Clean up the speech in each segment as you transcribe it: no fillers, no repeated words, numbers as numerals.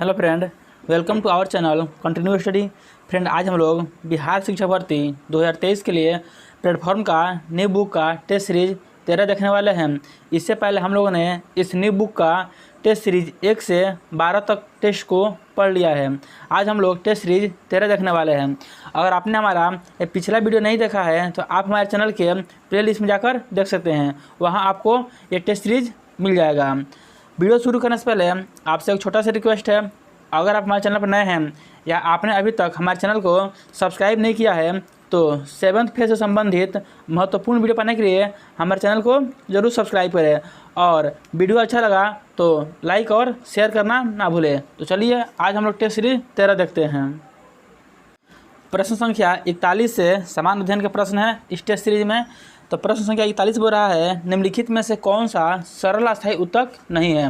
Hello friend, welcome to our channel continue study. Friend, आज हम लोग बिहार शिक्षा भर्ती 2023 के लिए प्लेटफॉर्म का न्यू बुक का टेस्ट सीरीज 13 देखने वाले हैं। इससे पहले हम लोगों ने इस न्यू बुक का टेस्ट सीरीज 1 से 12 तक टेस्ट को पढ़ लिया है। आज हम लोग टेस्ट सीरीज 13 देखने वाले हैं। अगर आपने हमारा पिछला वीडियो नहीं देखा है तो आप हमारे चैनल के प्लेलिस्ट में जाकर देख सकते हैं, वहाँ आपको ये टेस्ट सीरीज मिल जाएगा। वीडियो शुरू करने से पहले आपसे एक छोटा सा रिक्वेस्ट है, अगर आप हमारे चैनल पर नए हैं या आपने अभी तक हमारे चैनल को सब्सक्राइब नहीं किया है तो 7th फेज से संबंधित महत्वपूर्ण वीडियो पाने के लिए हमारे चैनल को ज़रूर सब्सक्राइब करें और वीडियो अच्छा लगा तो लाइक और शेयर करना ना भूलें। तो चलिए आज हम लोग टेस्ट सीरीज 13 देखते हैं। प्रश्न संख्या 41 से समान अध्ययन के प्रश्न है इस टेस्ट सीरीज में। तो प्रश्न संख्या 41 बोल रहा है, निम्नलिखित में से कौन सा सरल अस्थायी ऊतक नहीं है।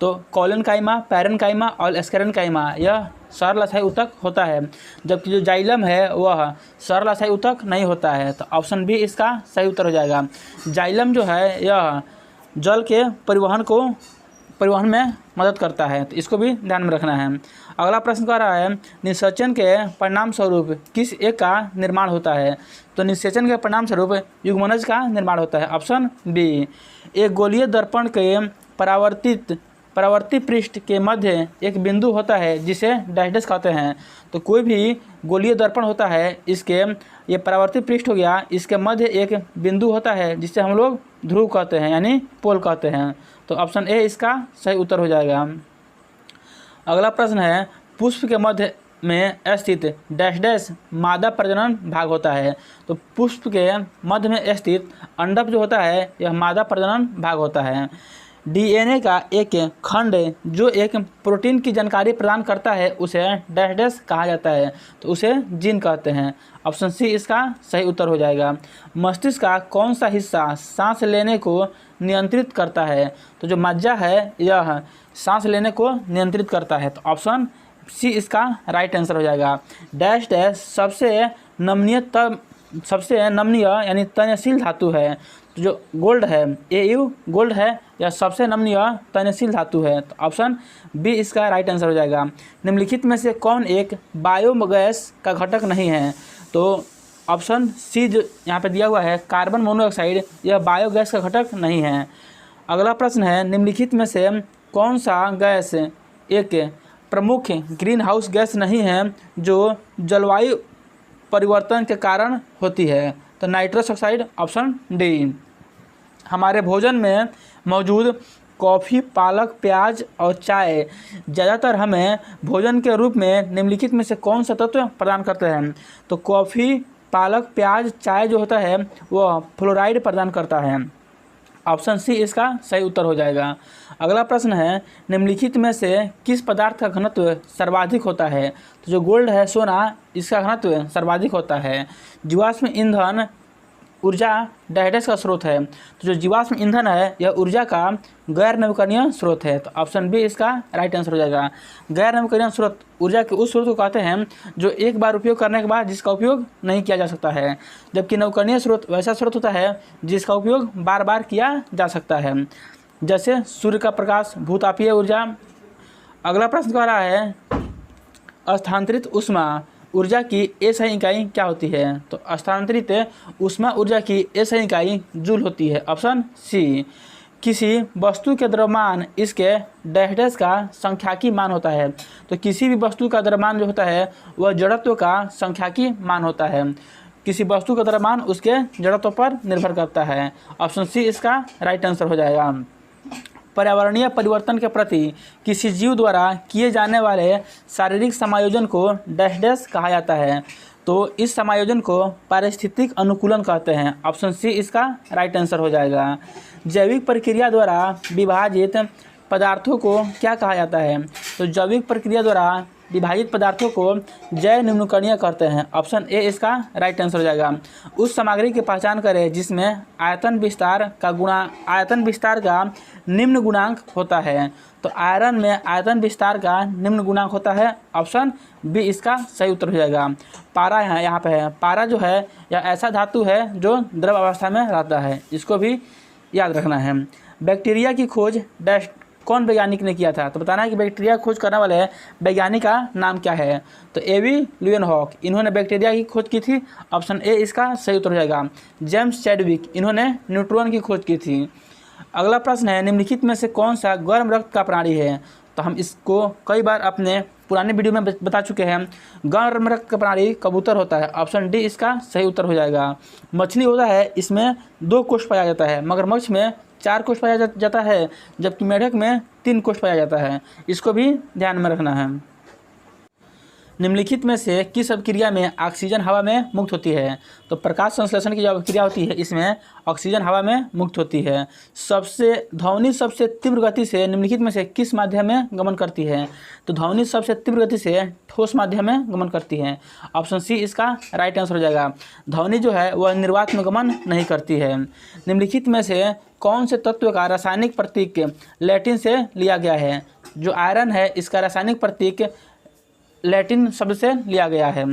तो कॉलन काइमा, पैरेनकाइमा और स्क्लेरेनकाइमा यह सरल अस्थायी ऊतक होता है, जबकि जो जाइलम है वह सरल अस्थायी ऊतक नहीं होता है। तो ऑप्शन बी इसका सही उत्तर हो जाएगा। जाइलम जो है यह जल के परिवहन में मदद करता है, तो इसको भी ध्यान में रखना है। अगला प्रश्न कह रहा है, निषेचन के परिणाम स्वरूप किस एक का निर्माण होता है। तो निषेचन के परिणाम स्वरूप युग्मनज का निर्माण होता है। Option B. एक गोलीय दर्पण के परावर्ती पृष्ठ के मध्य एक बिंदु होता है जिसे डैश कहते हैं। तो कोई भी गोलीय दर्पण होता है, इसके ये परावर्ती पृष्ठ हो गया, इसके मध्य एक बिंदु होता है जिसे हम लोग ध्रुव कहते हैं यानी पोल कहते हैं। तो ऑप्शन ए इसका सही उत्तर हो जाएगा। अगला प्रश्न है, पुष्प के मध्य में स्थित डैश डैश मादा प्रजनन भाग होता है। तो पुष्प के मध्य में स्थित अंडक जो होता है यह मादा प्रजनन भाग होता है। डीएनए का एक खंड जो एक प्रोटीन की जानकारी प्रदान करता है उसे डैश डैश कहा जाता है, तो उसे जीन कहते हैं। ऑप्शन सी इसका सही उत्तर हो जाएगा। मस्तिष्क का कौन सा हिस्सा सांस लेने को नियंत्रित करता है। तो जो मज्जा है यह सांस लेने को नियंत्रित करता है, तो ऑप्शन सी इसका राइट आंसर हो जाएगा। डैश डैश सबसे नमनीय यानी तन्यशील धातु है। तो जो गोल्ड है AU गोल्ड है यह सबसे नमनीय तन्यशील धातु है, तो ऑप्शन बी इसका राइट आंसर हो जाएगा। निम्नलिखित में से कौन एक बायोगैस का घटक नहीं है। तो ऑप्शन सी जो यहाँ पे दिया हुआ है कार्बन मोनोऑक्साइड, यह बायोगैस का घटक नहीं है। अगला प्रश्न है, निम्नलिखित में से कौन सा गैस एक प्रमुख ग्रीन हाउस गैस नहीं है जो जलवायु परिवर्तन के कारण होती है। तो नाइट्रस ऑक्साइड, ऑप्शन डी। हमारे भोजन में मौजूद कॉफ़ी, पालक, प्याज और चाय ज़्यादातर हमें भोजन के रूप में निम्नलिखित में से कौन सा तत्व प्रदान करते हैं। तो कॉफ़ी, पालक, प्याज, चाय जो होता है वह फ्लोराइड प्रदान करता है। ऑप्शन सी इसका सही उत्तर हो जाएगा। अगला प्रश्न है, निम्नलिखित में से किस पदार्थ का घनत्व सर्वाधिक होता है। तो जो गोल्ड है सोना, इसका घनत्व सर्वाधिक होता है। जीवाश्म ईंधन ऊर्जा डैश का स्रोत है। तो जो जीवाश्म ईंधन है यह ऊर्जा का गैर नवीकरणीय स्रोत है, तो ऑप्शन बी इसका राइट आंसर हो जाएगा। गैर नवीकरणीय स्रोत ऊर्जा के उस स्रोत को कहते हैं जो एक बार उपयोग करने के बाद जिसका उपयोग नहीं किया जा सकता है, जबकि नवीकरणीय स्रोत वैसा स्रोत होता है जिसका उपयोग बार बार किया जा सकता है, जैसे सूर्य का प्रकाश, भूतापीय ऊर्जा। अगला प्रश्न कह रहा है, स्थानांतरित ऊष्मा ऊर्जा की SI इकाई क्या होती है। तो स्थानांतरित ऊष्मा ऊर्जा की SI इकाई जूल होती है। Option C. किसी वस्तु के द्रव्यमान इसके डैश डैश का सांख्यिकी मान होता है। तो किसी भी वस्तु का द्रव्यमान जो होता है वह जड़त्व का सांख्यिकी मान होता है। किसी वस्तु का द्रव्यमान उसके जड़त्व पर निर्भर करता है। ऑप्शन सी इसका राइट आंसर हो जाएगा। पर्यावरणीय परिवर्तन के प्रति किसी जीव द्वारा किए जाने वाले शारीरिक समायोजन को डैश डैश कहा जाता है। तो इस समायोजन को पारिस्थितिक अनुकूलन कहते हैं। ऑप्शन सी इसका राइट आंसर हो जाएगा। जैविक प्रक्रिया द्वारा विभाजित पदार्थों को क्या कहा जाता है। तो जैविक प्रक्रिया द्वारा विभाजित पदार्थों को जैव निम्नकरणीय करते हैं। ऑप्शन ए इसका राइट आंसर हो जाएगा। उस सामग्री की पहचान करें जिसमें आयतन विस्तार का निम्न गुणांक होता है। तो आयरन में आयतन विस्तार का निम्न गुणांक होता है। ऑप्शन बी इसका सही उत्तर हो जाएगा। पारा यहाँ पे है। पारा जो है यह ऐसा धातु है जो द्रव अवस्था में रहता है, इसको भी याद रखना है। बैक्टीरिया की खोज डैश कौन वैज्ञानिक ने किया था? तो बताना है कि बैक्टीरिया खोज करने वाले वैज्ञानिक का नाम क्या है? तो एवी ल्यूएनहॉक, इन्होंने बैक्टीरिया की खोज की थी। ऑप्शन ए इसका सही उत्तर हो जाएगा। जेम्स चैडविक, इन्होंने न्यूट्रॉन की खोज की थी। अगला प्रश्न है, निम्नलिखित में से कौन सा गर्म रक्त का प्राणी है? तो हम इसको कई बार अपने पुराने वीडियो में बता चुके हैं। गर्म रक्त का प्राणी कबूतर होता है। ऑप्शन डी इसका सही उत्तर हो जाएगा। मछली होता है, इसमें 2 कोष पाया जाता है। मगरमच्छ में 4 कोष पाया जाता है, जबकि मेढक में 3 कोष पाया जाता है। इसको भी ध्यान में रखना है। निम्नलिखित में से किस अभिक्रिया में ऑक्सीजन हवा में मुक्त होती है? तो प्रकाश संश्लेषण की जो अभिक्रिया होती है, इसमें ऑक्सीजन हवा में मुक्त होती है। ध्वनि सबसे तीव्र गति से निम्नलिखित में से किस माध्यम में गमन करती है? तो ध्वनि सबसे तीव्र गति से ठोस माध्यम में गमन करती है। ऑप्शन सी इसका राइट आंसर हो जाएगा। ध्वनि जो है वह निर्वात में गमन नहीं करती है। निम्नलिखित में से कौन से तत्व का रासायनिक प्रतीक लैटिन से लिया गया है? जो आयरन है, इसका रासायनिक प्रतीक लैटिन शब्द से लिया गया है।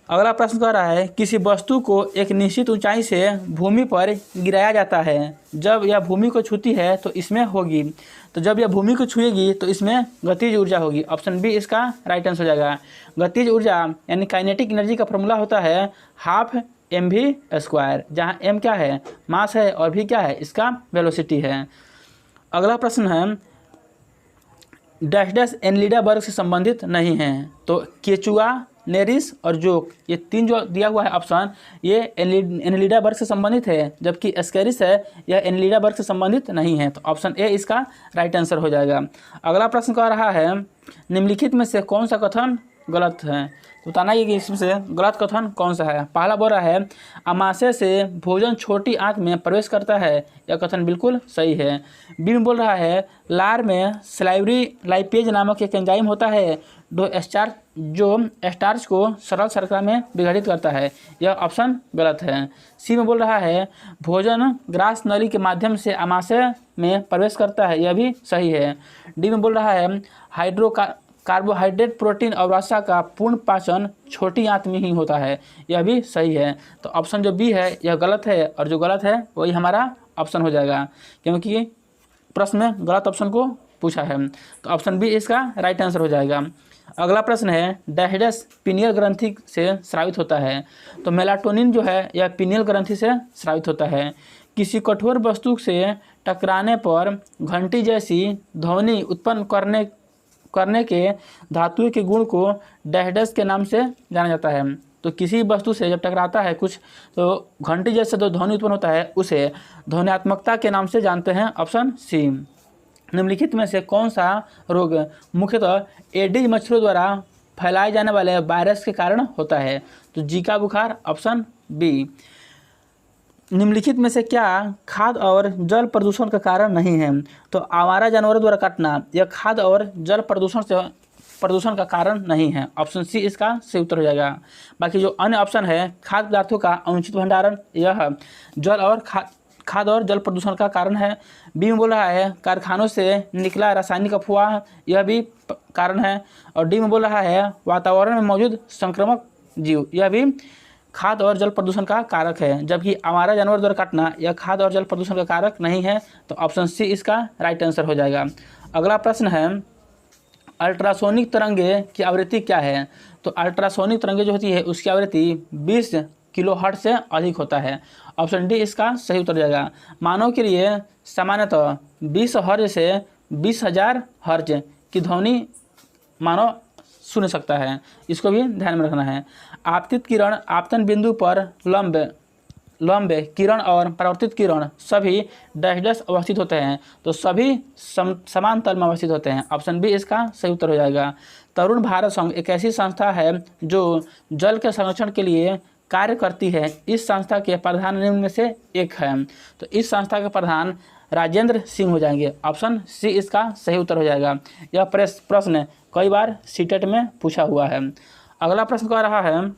अगला प्रश्न कह रहा है, किसी वस्तु को एक निश्चित ऊंचाई से भूमि पर गिराया जाता है। जब यह भूमि को छूती है तो इसमें होगी, तो जब यह भूमि को छुएगी तो इसमें गतिज ऊर्जा होगी। ऑप्शन बी इसका राइट आंसर हो जाएगा। गतिज ऊर्जा यानी काइनेटिक एनर्जी का फॉर्मूला होता है ½ mv², जहाँ m क्या है? मास है, और v क्या है? इसका वेलोसिटी है। अगला प्रश्न है, डैश डैश एनिलिडा वर्ग से संबंधित नहीं है। तो केचुआ, नेरिस और जोक, ये 3 जो दिया हुआ है ऑप्शन, ये एनिलिडा वर्ग से संबंधित है, जबकि एस्केरिस है, यह एनिलिडा वर्ग से संबंधित नहीं है। तो ऑप्शन ए इसका राइट आंसर हो जाएगा। अगला प्रश्न कह रहा है, निम्नलिखित में से कौन सा कथन गलत है? तो बताना है कि इसमें से गलत कथन कौन सा है। पहला बोल रहा है, आमाशय से भोजन छोटी आंत में प्रवेश करता है। यह कथन बिल्कुल सही है। बी में बोल रहा है, लार में सलाइवरी लाइपेज नामक एक एंजाइम होता है जो स्टार्च को सरल शर्करा में विघटित करता है। यह ऑप्शन गलत है। सी में बोल रहा है, भोजन ग्रास नली के माध्यम से आमाशय में प्रवेश करता है। यह भी सही है। डी में बोल रहा है, कार्बोहाइड्रेट, प्रोटीन और वसा का पूर्ण पाचन छोटी आंत में ही होता है। यह भी सही है। तो ऑप्शन जो बी है यह गलत है, और जो गलत है वही हमारा ऑप्शन हो जाएगा, क्योंकि प्रश्न में गलत ऑप्शन को पूछा है। तो ऑप्शन बी इसका राइट आंसर हो जाएगा। अगला प्रश्न है, डैश डैश पीनियल ग्रंथि से स्रावित होता है। तो मेलाटोनिन जो है यह पीनियल ग्रंथि से स्रावित होता है। किसी कठोर वस्तु से टकराने पर घंटी जैसी ध्वनि उत्पन्न करने के धातु के गुण को डैश डैश के नाम से जाना जाता है। तो किसी वस्तु से जब टकराता है कुछ, तो घंटी जैसे जो ध्वनि उत्पन्न होता है उसे ध्वन्यात्मकता के नाम से जानते हैं। Option C. निम्नलिखित में से कौन सा रोग मुख्यतः एडिज मच्छरों द्वारा फैलाए जाने वाले वायरस के कारण होता है? तो जीका बुखार। Option B. निम्नलिखित में से क्या खाद्य और जल प्रदूषण का कारण नहीं है? तो आवारा जानवरों द्वारा काटना यह खाद्य और जल प्रदूषण का कारण नहीं है। ऑप्शन सी इसका सही उत्तर हो जाएगा। बाकी जो अन्य ऑप्शन है, खाद्य पदार्थों का अनुचित भंडारण, यह जल और खाद्य और जल प्रदूषण का कारण है। बी में बोल रहा है, कारखानों से निकला रासायनिक अफवाह, यह भी कारण है। और डी में बोल रहा है, वातावरण में मौजूद संक्रामक जीव, यह भी खाद्य और जल प्रदूषण का कारक है। जबकि आवारा जानवर द्वारा काटना यह खाद्य और जल प्रदूषण का कारक नहीं है। तो ऑप्शन सी इसका राइट आंसर हो जाएगा। अगला प्रश्न है, अल्ट्रासोनिक तरंगे की आवृत्ति क्या है? तो अल्ट्रासोनिक तरंगे जो होती है उसकी आवृत्ति 20 किलोहर्ट्ज से अधिक होता है। ऑप्शन डी इसका सही उत्तर जाएगा। मानव के लिए सामान्यतः 20 हर्ट्ज से 20,000 हर्ट्ज की ध्वनि मानव सुन सकता है। इसको भी ध्यान में रखना है। आपतित किरण आपतन बिंदु पर लंब किरण और परावर्तित किरण सभी डैश डैश अवस्थित होते हैं। तो सभी समान तल में अवस्थित होते हैं। ऑप्शन बी इसका सही उत्तर हो जाएगा। तरुण भारत संघ एक ऐसी संस्था है जो जल के संरक्षण के लिए कार्य करती है। इस संस्था के प्रधान निम्न में से एक है। तो इस संस्था के प्रधान राजेंद्र सिंह हो जाएंगे। ऑप्शन सी इसका सही उत्तर हो जाएगा। यह प्रश्न कई बार सीटेट में पूछा हुआ है। अगला प्रश्न कह रहा है,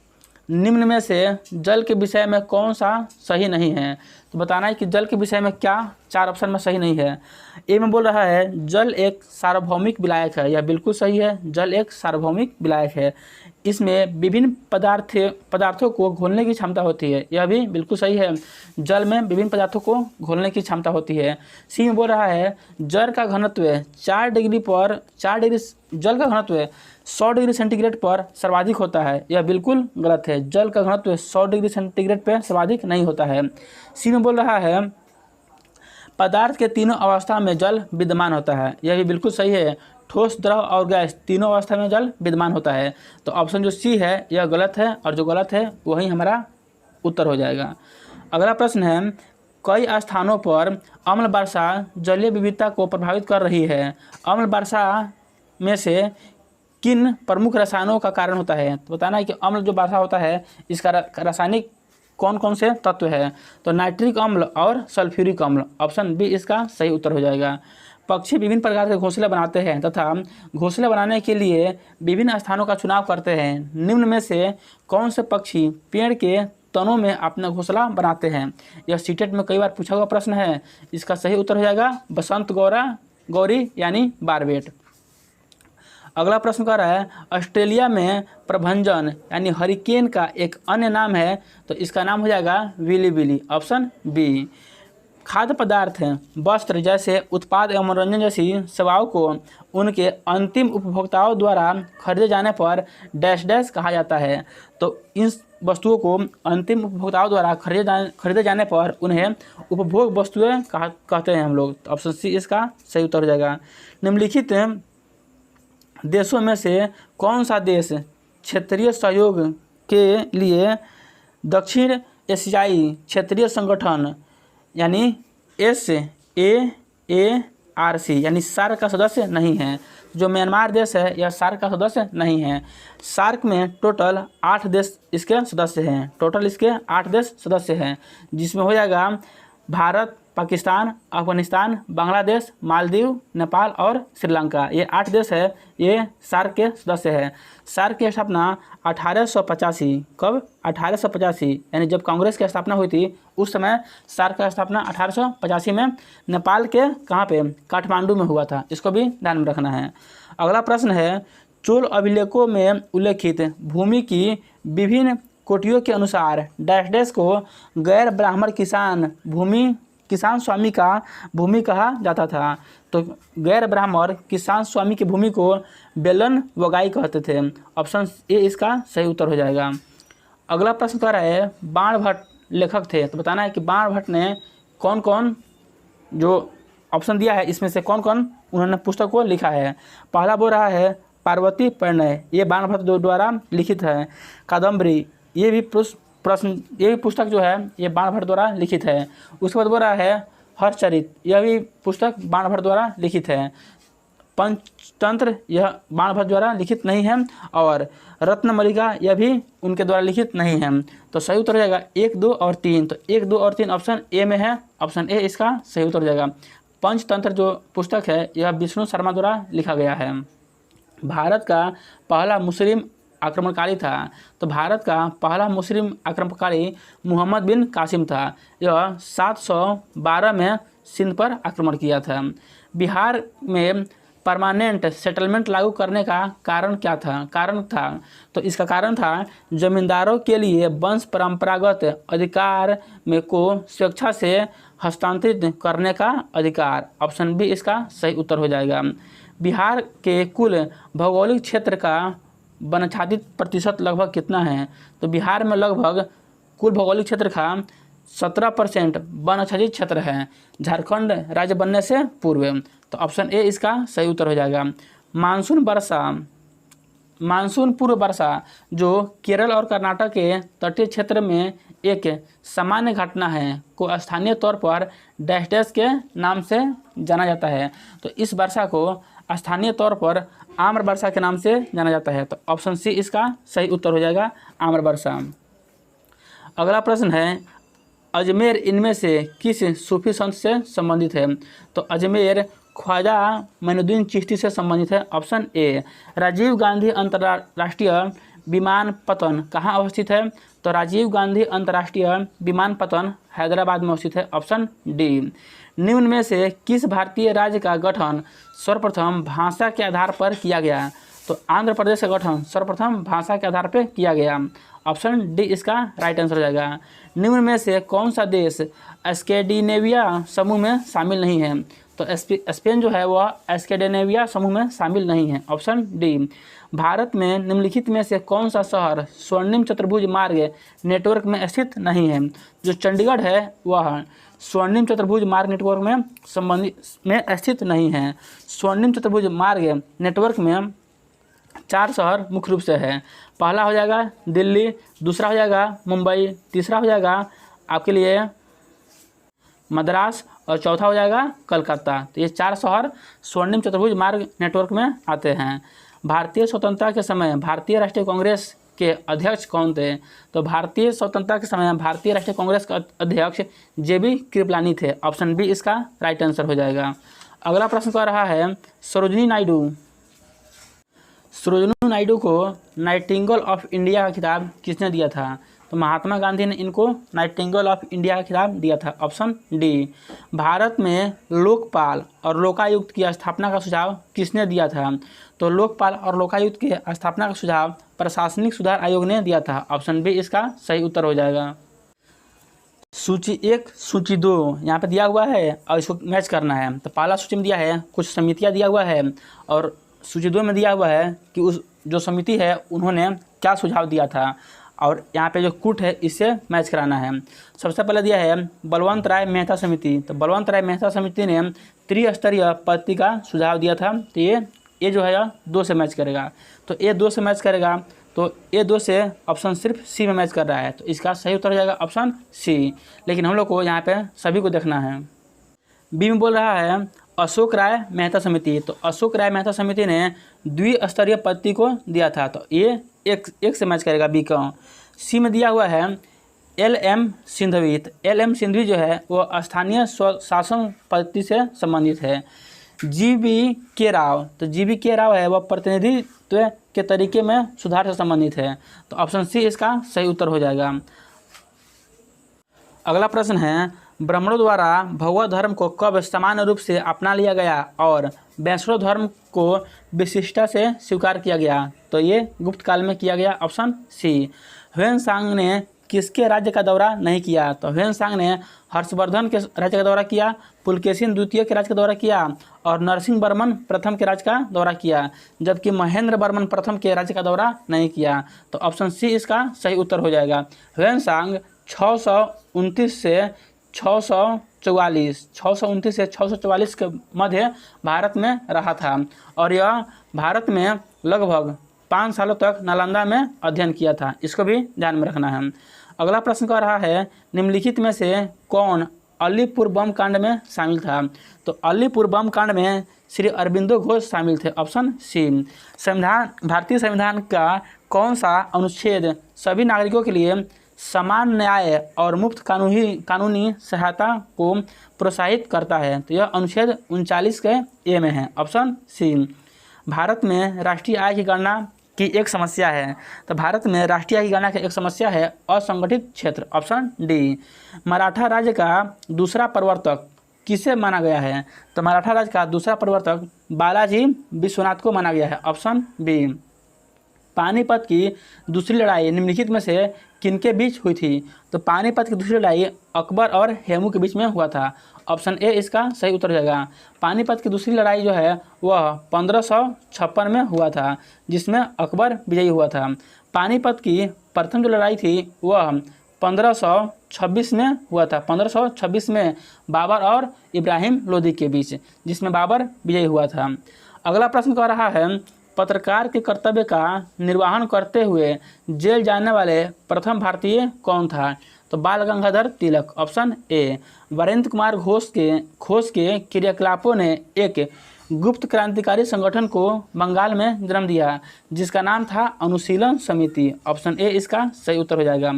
निम्न में से जल के विषय में कौन सा सही नहीं है? तो बताना है कि जल के विषय में क्या 4 ऑप्शन में सही नहीं है। ए में बोल रहा है जल एक सार्वभौमिक विलायक है, यह बिल्कुल सही है, जल एक सार्वभौमिक विलायक है। इसमें विभिन्न पदार्थों को घोलने की क्षमता होती है, यह भी बिल्कुल सही है, जल में विभिन्न पदार्थों को घोलने की क्षमता होती है। सी में बोल रहा है जल का घनत्व 4 डिग्री जल का घनत्व 100 डिग्री सेंटीग्रेड पर सर्वाधिक होता है, यह बिल्कुल गलत है, जल का घनत्व 100 डिग्री सेंटीग्रेड पर सर्वाधिक नहीं होता है। सी में बोल रहा है पदार्थ के तीनों अवस्था में जल विद्यमान होता है, यह भी बिल्कुल सही है, ठोस, द्रव और गैस तीनों अवस्था में जल विद्यमान होता है। तो ऑप्शन जो सी है यह गलत है, और जो गलत है वही हमारा उत्तर हो जाएगा। अगला प्रश्न है कई स्थानों पर अम्ल वर्षा जलीय विविधता को प्रभावित कर रही है, अम्ल वर्षा में से किन प्रमुख रसायनों का कारण होता है। तो बताना है कि अम्ल जो वर्षा होता है इसका रासायनिक कौन कौन से तत्व है। तो नाइट्रिक अम्ल और सल्फ्यूरिक अम्ल, ऑप्शन बी इसका सही उत्तर हो जाएगा। पक्षी विभिन्न प्रकार के घोंसले बनाते हैं तथा घोंसले बनाने के लिए विभिन्न स्थानों का चुनाव करते हैं, निम्न में से कौन से पक्षी पेड़ के तनों में अपना घोंसला बनाते हैं। यह सीटेट में कई बार पूछा हुआ प्रश्न है, इसका सही उत्तर हो जाएगा बसंत गौरी यानी बारबेट। अगला प्रश्न कह रहा है ऑस्ट्रेलिया में प्रभंजन यानी हरिकेन का एक अन्य नाम है, तो इसका नाम हो जाएगा विली बिली, ऑप्शन बी। खाद्य पदार्थ वस्त्र जैसे उत्पाद एवं मनोरंजन जैसी सेवाओं को उनके अंतिम उपभोक्ताओं द्वारा खरीदे जाने पर डैश डैश कहा जाता है। तो इन वस्तुओं को अंतिम उपभोक्ताओं द्वारा खरीदे जाने पर उन्हें उपभोग वस्तुएं कहते हैं हम लोग। तो ऑप्शन सी इसका सही उत्तर हो जाएगा। निम्नलिखित देशों में से कौन सा देश क्षेत्रीय सहयोग के लिए दक्षिण एशियाई क्षेत्रीय संगठन यानी SAARC यानी सार्क का सदस्य नहीं है। जो म्यांमार देश है यह सार्क का सदस्य नहीं है। सार्क में टोटल 8 देश इसके सदस्य हैं, टोटल इसके 8 देश सदस्य हैं, जिसमें हो जाएगा भारत, पाकिस्तान, अफगानिस्तान, बांग्लादेश, मालदीव, नेपाल और श्रीलंका। ये 8 देश है, ये सार्क के सदस्य हैं। सार्क की स्थापना 1885 कब 1885 यानी जब कांग्रेस की स्थापना हुई थी उस समय सार्क का स्थापना 1885 में नेपाल के कहाँ पे काठमांडू में हुआ था, इसको भी ध्यान में रखना है। अगला प्रश्न है चोल अभिलेखों में उल्लेखित भूमि की विभिन्न कोटियों के अनुसार डैश डैश को गैर ब्राह्मण किसान स्वामी का भूमि कहा जाता था। तो गैर ब्राह्मण किसान स्वामी की भूमि को बेलन वगाई कहते थे, ऑप्शन ए इसका सही उत्तर हो जाएगा। अगला प्रश्न कह रहा है बाणभट्ट लेखक थे, तो बताना है कि बाणभट्ट ने कौन कौन जो ऑप्शन दिया है इसमें से कौन कौन उन्होंने पुस्तक को लिखा है। पहला बोल रहा है पार्वती परिणय, ये बाणभट्ट द्वारा लिखित है। कादम्बरी, ये भी पुस्तक जो है ये बाणभट्ट द्वारा लिखित है। उसके बाद बोल रहा है हरचरित, यह भी पुस्तक बाणभट्ट द्वारा लिखित है। पंचतंत्र यह बाणभट्ट द्वारा लिखित नहीं है, और रत्नमलिका यह भी उनके द्वारा लिखित नहीं है। तो सही उत्तर हो जाएगा 1, 2 और 3। तो 1, 2 और 3 ऑप्शन ए में है, ऑप्शन ए इसका सही उत्तर हो जाएगा। पंचतंत्र जो पुस्तक है यह विष्णु शर्मा द्वारा लिखा गया है। भारत का पहला मुस्लिम आक्रमणकारी था, तो भारत का पहला मुस्लिम आक्रमणकारी मोहम्मद बिन कासिम था। यह 712 में सिंध पर आक्रमण किया था। बिहार में परमानेंट सेटलमेंट लागू करने का कारण क्या था? तो इसका कारण था जमींदारों के लिए वंश परंपरागत अधिकार में को स्वेच्छा से हस्तांतरित करने का अधिकार, ऑप्शन बी इसका सही उत्तर हो जाएगा। बिहार के कुल भौगोलिक क्षेत्र का वनाच्छादित प्रतिशत लगभग कितना है? तो बिहार में लगभग कुल भौगोलिक क्षेत्र का 17% वनाच्छादित क्षेत्र है, झारखंड राज्य बनने से पूर्व। तो ऑप्शन ए इसका सही उत्तर हो जाएगा। मानसून पूर्व वर्षा जो केरल और कर्नाटक के तटीय क्षेत्र में एक सामान्य घटना है को स्थानीय तौर पर डैश डैश के नाम से जाना जाता है। तो इस वर्षा को स्थानीय तौर पर आम्र वर्षा के नाम से जाना जाता है। तो ऑप्शन सी इसका सही उत्तर हो जाएगा, आम्र वर्षा। अगला प्रश्न है अजमेर इनमें से किस सूफी संत से संबंधित है? तो अजमेर ख्वाजा मोइनुद्दीन चिश्ती से संबंधित है, ऑप्शन ए। राजीव गांधी अंतर्राष्ट्रीय विमानपत्तन कहाँ अवस्थित है? तो राजीव गांधी अंतर्राष्ट्रीय विमानपत्तन हैदराबाद में अवस्थित है, ऑप्शन डी। निम्न में से किस भारतीय राज्य का गठन सर्वप्रथम भाषा के आधार पर किया गया? तो आंध्र प्रदेश का गठन सर्वप्रथम भाषा के आधार पर किया गया, ऑप्शन डी इसका राइट आंसर हो जाएगा। निम्न में से कौन सा देश स्कैंडिनेविया समूह में शामिल नहीं है? तो स्पेन जो है वह स्कैंडिनेविया समूह में शामिल नहीं है, ऑप्शन डी। भारत में निम्नलिखित में से कौन सा शहर स्वर्णिम चतुर्भुज मार्ग नेटवर्क में स्थित नहीं है? जो चंडीगढ़ है वह स्वर्णिम चतुर्भुज मार्ग नेटवर्क में स्थित नहीं है। स्वर्णिम चतुर्भुज मार्ग नेटवर्क में 4 शहर मुख्य रूप से है। पहला हो जाएगा दिल्ली, दूसरा हो जाएगा मुंबई, तीसरा हो जाएगा आपके लिए मद्रास और चौथा हो जाएगा कलकत्ता। तो ये 4 शहर स्वर्णिम चतुर्भुज मार्ग नेटवर्क में आते हैं। भारतीय स्वतंत्रता के समय भारतीय राष्ट्रीय कांग्रेस के अध्यक्ष कौन थे? तो भारतीय स्वतंत्रता के समय भारतीय राष्ट्रीय कांग्रेस के अध्यक्ष JB कृपलानी थे, ऑप्शन बी इसका राइट आंसर हो जाएगा। अगला प्रश्न कर रहा है सरोजिनी नायडू को नाइटिंगेल ऑफ इंडिया का खिताब किसने दिया था? तो महात्मा गांधी ने इनको नाइटिंगेल ऑफ इंडिया का खिताब दिया था, ऑप्शन डी। भारत में लोकपाल और लोकायुक्त की स्थापना का सुझाव किसने दिया था? तो लोकपाल और लोकायुक्त की स्थापना का सुझाव प्रशासनिक सुधार आयोग ने दिया था, ऑप्शन बी इसका सही उत्तर हो जाएगा। सूची 1 सूची 2 यहाँ पे दिया हुआ है और इसको मैच करना है। तो पहला सूची में दिया है कुछ समितियाँ दिया हुआ है और सूची 2 में दिया हुआ है कि उस जो समिति है उन्होंने क्या सुझाव दिया था और यहाँ पे जो कूट है इससे मैच कराना है। सबसे पहले दिया है बलवंत राय मेहता समिति। तो बलवंत राय मेहता समिति ने त्रिस्तरीय पद्धति का सुझाव दिया था। तो ये जो है 2 से मैच करेगा। तो ये 2 से मैच करेगा, तो ये 2 से ऑप्शन सिर्फ सी में मैच कर रहा है, तो इसका सही उत्तर हो जाएगा ऑप्शन सी। लेकिन हम लोग को यहाँ पे सभी को देखना है। बी में बोल रहा है अशोक राय मेहता समिति। तो अशोक राय मेहता समिति ने द्विस्तरीय पद्धति को दिया था, तो ये एक से मैच करेगा बी का। सी में दिया हुआ है LM सिंधवी। तो LM सिंधवी जो है वो स्थानीय स्वशासन पद्धति से संबंधित है। GB के राव। तो GB के राव है वह प्रतिनिधित्व के तरीके में सुधार से संबंधित है, तो ऑप्शन सी इसका सही उत्तर हो जाएगा। अगला प्रश्न है ब्राह्मणों द्वारा भगवत धर्म को कब सामान्य रूप से अपना लिया गया और वैष्णव धर्म को विशिष्टता से स्वीकार किया गया? तो ये गुप्त काल में किया गया, ऑप्शन सी। ह्वेनसांग ने किसके राज्य का दौरा नहीं किया? तो ह्वेनसांग ने हर्षवर्धन के राज्य का दौरा किया, पुलकेशिन द्वितीय के राज्य का दौरा किया और नरसिंह वर्मन प्रथम के राज्य का दौरा किया, जबकि महेंद्र वर्मन प्रथम के राज्य का दौरा नहीं किया। तो ऑप्शन सी इसका सही उत्तर हो जाएगा। ह्वेनसांग 629 से 644 के मध्य भारत में रहा था और यह भारत में लगभग 5 सालों तक नालंदा में अध्ययन किया था। इसको भी ध्यान में रखना है। अगला प्रश्न कर रहा है निम्नलिखित में से कौन अलीपुर बम कांड में शामिल था? तो अलीपुर बम कांड में श्री अरबिंदो घोष शामिल थे, ऑप्शन सी। भारतीय संविधान का कौन सा अनुच्छेद सभी नागरिकों के लिए समान न्याय और मुफ्त कानूनी सहायता को प्रोत्साहित करता है? तो यह अनुच्छेद 39 के ए में है, ऑप्शन सी। भारत में राष्ट्रीय आय की गणना की एक समस्या है। तो भारत में राष्ट्रीय आय की गणना की एक समस्या है असंगठित क्षेत्र, ऑप्शन डी। मराठा राज्य का दूसरा प्रवर्तक किसे माना गया है? तो मराठा राज्य का दूसरा प्रवर्तक बालाजी विश्वनाथ को माना गया है, ऑप्शन बी। पानीपत की दूसरी लड़ाई निम्नलिखित में से किनके बीच हुई थी? तो पानीपत की दूसरी लड़ाई अकबर और हेमू के बीच में हुआ था, ऑप्शन ए इसका सही उत्तर हो जाएगा। पानीपत की दूसरी लड़ाई जो है वह 1556 में हुआ था, जिसमें अकबर विजयी हुआ था। पानीपत की प्रथम जो लड़ाई थी वह 1526 में हुआ था। 1526 में बाबर और इब्राहिम लोदी के बीच, जिसमें बाबर विजयी हुआ था। अगला प्रश्न कह रहा है पत्रकार के कर्तव्य का निर्वहन करते हुए जेल जाने वाले प्रथम भारतीय कौन था? तो बाल गंगाधर तिलक, ऑप्शन ए। वीरेंद्र कुमार घोष के क्रियाकलापों ने एक गुप्त क्रांतिकारी संगठन को बंगाल में जन्म दिया, जिसका नाम था अनुशीलन समिति, ऑप्शन ए इसका सही उत्तर हो जाएगा।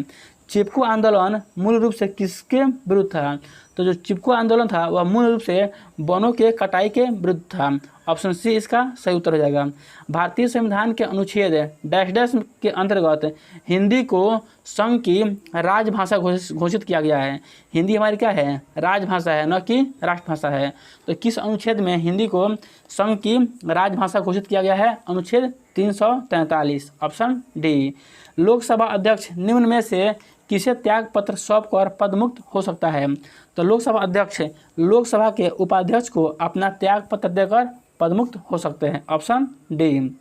चिपको आंदोलन मूल रूप से किसके विरुद्ध था? तो जो चिपको आंदोलन था वह मूल रूप से वनों के कटाई के विरुद्ध था ऑप्शन सी इसका सही उत्तर हो जाएगा। भारतीय संविधान के अनुच्छेद डैश डैश के अंतर्गत हिंदी को संघ की राजभाषा घोषित किया गया है। हिंदी हमारी क्या है? राजभाषा है, न कि राष्ट्रभाषा है। तो किस अनुच्छेद में हिंदी को संघ की राजभाषा घोषित किया गया है? अनुच्छेद 343, ऑप्शन डी। लोकसभा अध्यक्ष निम्न में से किसे त्याग पत्र सौंप कर पदमुक्त हो सकता है? तो लोकसभा अध्यक्ष लोकसभा के उपाध्यक्ष को अपना त्याग पत्र देकर पदमुक्त हो सकते हैं, ऑप्शन डी।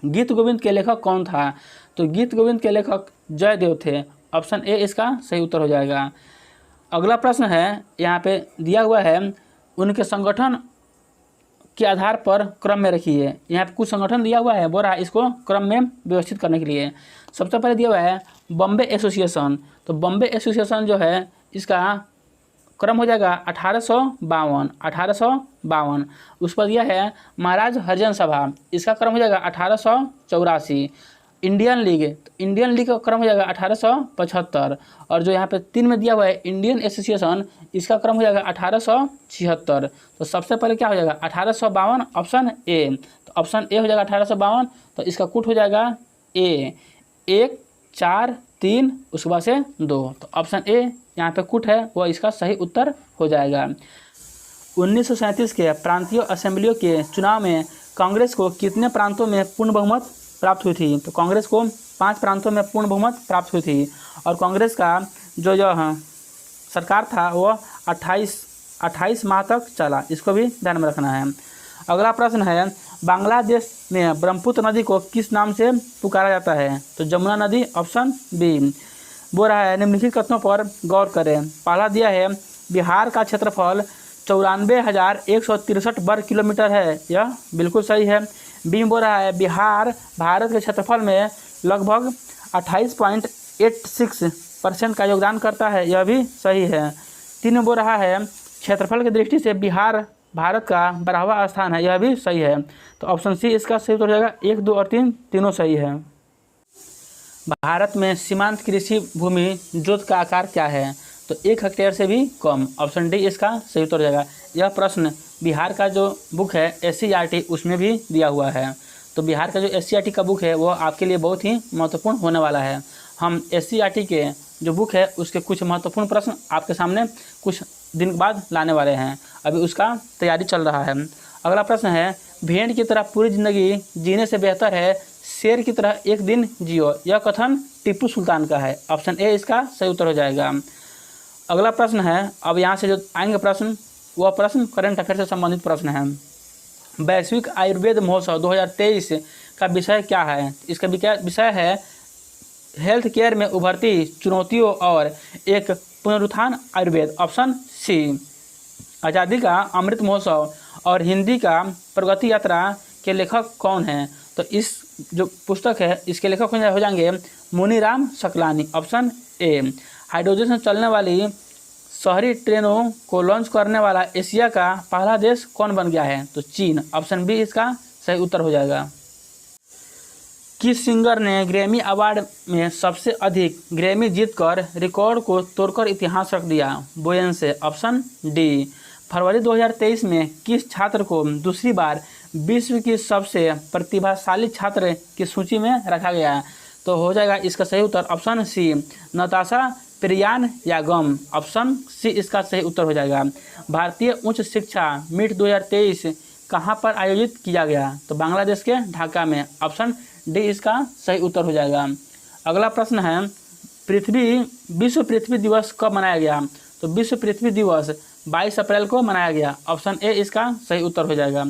गीत गोविंद के लेखक कौन था? तो गीत गोविंद के लेखक जयदेव थे, ऑप्शन ए इसका सही उत्तर हो जाएगा। अगला प्रश्न है, यहाँ पे दिया हुआ है उनके संगठन के आधार पर क्रम में रखिए। यहाँ पे कुछ संगठन दिया हुआ है, बोल रहा है इसको क्रम में व्यवस्थित करने के लिए। सबसे पहले दिया हुआ है बॉम्बे एसोसिएशन। तो बॉम्बे एसोसिएशन जो है इसका क्रम हो जाएगा 1852। उस पर दिया है महाराज हरिजन सभा, इसका क्रम हो जाएगा 1884। इंडियन लीग, तो इंडियन लीग का क्रम हो जाएगा 1875। और जो यहाँ पे 3 में दिया हुआ है इंडियन एसोसिएशन, इसका क्रम हो जाएगा 1876। तो सबसे पहले क्या हो जाएगा? 1852, ऑप्शन ए। तो ऑप्शन ए हो जाएगा 1852। तो इसका कूट हो जाएगा ए, 1 4 3, उसके बाद से 2। तो ऑप्शन ए यहाँ पे कूट है वो इसका सही उत्तर हो जाएगा। 1937 के प्रांतीय असेंबलियों के चुनाव में कांग्रेस को कितने प्रांतों में पूर्ण बहुमत प्राप्त हुई थी? तो कांग्रेस को 5 प्रांतों में पूर्ण बहुमत प्राप्त हुई थी। और कांग्रेस का जो सरकार था वो 28 माह तक चला, इसको भी ध्यान में रखना है। अगला प्रश्न है, बांग्लादेश में ब्रह्मपुत्र नदी को किस नाम से पुकारा जाता है? तो जमुना नदी, ऑप्शन बी। बोल रहा है निम्नलिखित कथनों पर गौर करें। पहला दिया है बिहार का क्षेत्रफल 94,163 वर्ग किलोमीटर है, यह बिल्कुल सही है। बी बोल रहा है बिहार भारत के क्षेत्रफल में लगभग 28.86% का योगदान करता है, यह भी सही है। 3 बोल रहा है क्षेत्रफल की दृष्टि से बिहार भारत का 12वां स्थान है, यह भी सही है। तो ऑप्शन सी इसका सही उत्तर हो जाएगा। 1 2 और 3 तीनों सही है। भारत में सीमांत कृषि भूमि जोत का आकार क्या है? तो 1 हेक्टेयर से भी कम, ऑप्शन डी इसका सही उत्तर हो जाएगा। यह प्रश्न बिहार का जो बुक है SCERT उसमें भी दिया हुआ है। तो बिहार का जो SCERT का बुक है वो आपके लिए बहुत ही महत्वपूर्ण होने वाला है। हम SCERT के जो बुक है उसके कुछ महत्वपूर्ण प्रश्न आपके सामने कुछ दिन बाद लाने वाले हैं, अभी उसका तैयारी चल रहा है। अगला प्रश्न है, भेड़ की तरह पूरी ज़िंदगी जीने से बेहतर है शेर की तरह एक दिन जियो, यह कथन टिप्पू सुल्तान का है, ऑप्शन ए इसका सही उत्तर हो जाएगा। अगला प्रश्न है, अब यहाँ से जो आएंगे प्रश्न वह प्रश्न करंट अफेयर से संबंधित प्रश्न है। वैश्विक आयुर्वेद महोत्सव 2023 का विषय क्या है? इसका विषय है हेल्थ केयर में उभरती चुनौतियों और एक पुनरुत्थान आयुर्वेद, ऑप्शन सी। आज़ादी का अमृत महोत्सव और हिंदी का प्रगति यात्रा के लेखक कौन हैं? तो इस जो पुस्तक है इसके लेखक हो जाएंगे Muniram Saklani, option A. Hydrogen से चलने वाली शहरी ट्रेनों को लॉन्च करने वाला एशिया का पहला देश कौन बन गया है? तो चीन, ऑप्शन बी इसका सही उत्तर हो जाएगा। किस सिंगर ने ग्रैमी अवार्ड में सबसे अधिक ग्रैमी जीतकर रिकॉर्ड को तोड़कर इतिहास रख दिया? बोयेंसे, ऑप्शन डी। फरवरी 2023 में किस छात्र को दूसरी बार विश्व की सबसे प्रतिभाशाली छात्र की सूची में रखा गया? तो हो जाएगा इसका सही उत्तर option C, Natasha Priyan Yagam, option C इसका सही उत्तर हो जाएगा। भारतीय उच्च शिक्षा मीट 2023 कहाँ पर आयोजित किया गया? तो बांग्लादेश के ढाका में, ऑप्शन डी इसका सही उत्तर हो जाएगा। अगला प्रश्न है, विश्व पृथ्वी दिवस कब मनाया गया? तो विश्व पृथ्वी दिवस 22 अप्रैल को मनाया गया, ऑप्शन ए इसका सही उत्तर हो जाएगा।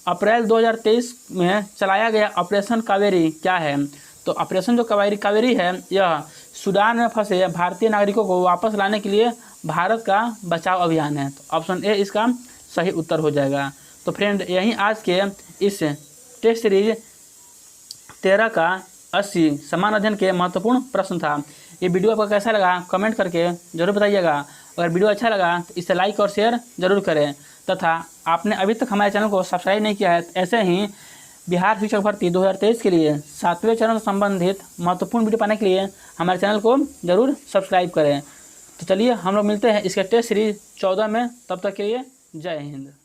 अप्रैल 2023 में चलाया गया ऑपरेशन कावेरी क्या है? तो ऑपरेशन जो कावेरी है यह सूडान में फंसे भारतीय नागरिकों को वापस लाने के लिए भारत का बचाव अभियान है, तो ऑप्शन ए इसका सही उत्तर हो जाएगा। तो फ्रेंड यहीं आज के इस टेस्ट सीरीज 13 का 80 समान अध्ययन के महत्वपूर्ण प्रश्न था। ये वीडियो आपको कैसा लगा कमेंट करके जरूर बताइएगा। अगर वीडियो अच्छा लगा तो इसे लाइक और शेयर जरूर करें, तथा आपने अभी तक हमारे चैनल को सब्सक्राइब नहीं किया है तो ऐसे ही बिहार शिक्षक भर्ती 2023 के लिए 7वें चरण से संबंधित महत्वपूर्ण वीडियो पाने के लिए हमारे चैनल को जरूर सब्सक्राइब करें। तो चलिए हम लोग मिलते हैं इसके टेस्ट सीरीज 14 में, तब तक के लिए जय हिंद।